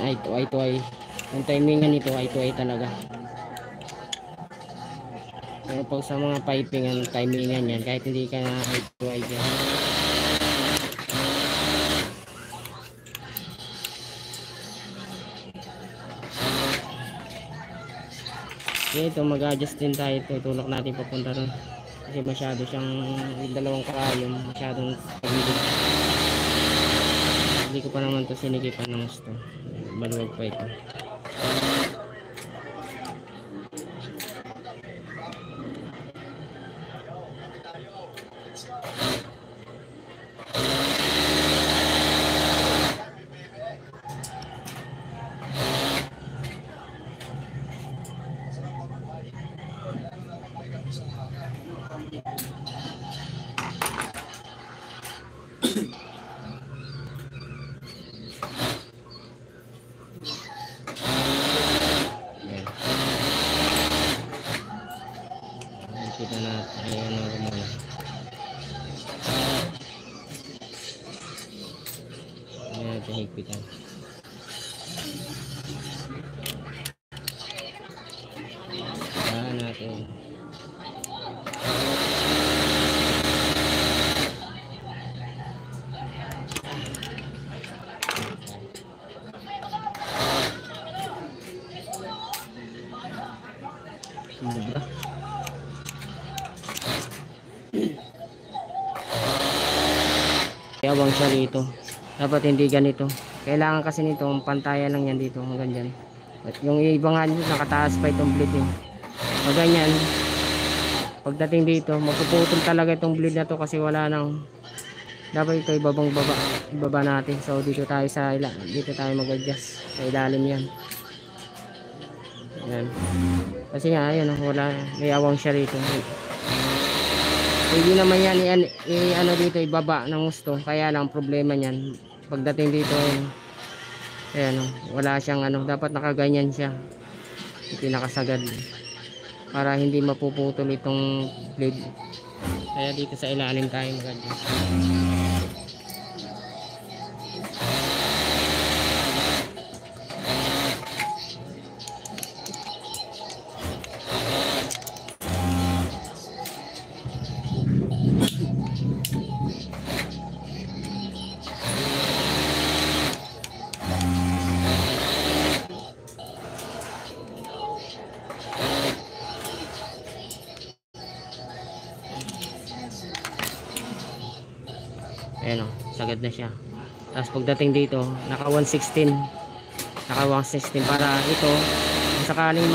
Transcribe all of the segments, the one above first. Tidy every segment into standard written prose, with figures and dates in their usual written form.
eye to eye to eye. Ang timingan nito eye to eye talaga. Pero pag sa mga piping, ang timingan yan kahit hindi ka na eye to eye dyan. Okay, ito mag-adjust din tayo. Tutulak natin papunta ron kasi masyado siyang dalawang karayom, masyadong pagiging. Hindi ko pa naman to sinigipan ng gusto, maluwag pa ito. Kita natin, ayan ang muna. Ayan natin higpitan. Ayan natin. Sobra. Yawang siya dito. Dapat hindi ganito. Kailangan kasi nito, pantayan lang yan dito. Hanggang dyan. At yung iba nga nakataas pa itong blade eh. Pag ganyan, pagdating dito, magpuputol talaga itong blade na to kasi wala nang. Dapat ito ibaba natin. So dito tayo dito tayo mag-adjust sa ilalim yan. Yan. Kasi nga ayun, wala, may awang siya rito. Hindi naman yan ano dito ibaba ng gusto. Kaya lang problema niyan pagdating dito, ayan, wala siyang dapat nakaganyan siya. Pinakasagad para hindi mapuputol itong blade. Kaya dito sa ilalim tayo mag-adjust. Ayan o, sagad na siya. Tapos pagdating dito, naka 116 para ito kung sakaling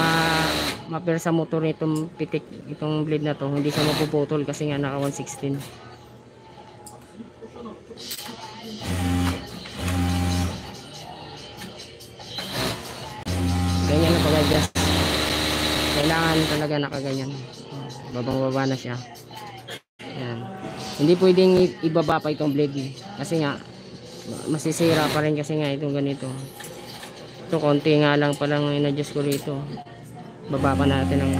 ma-pair sa motor nitong pitik, itong blade na to, hindi siya mapuputol kasi nga naka 116. Ganyan na pag-adjust. Kailangan talaga nakaganyan. Babang-baba na siya. Ayan. Hindi pwedeng ibaba pa itong blade kasi nga masisira pa rin kasi nga itong ganito. Ito konti nga lang palang in-adjust ko rito. Baba pa natin ang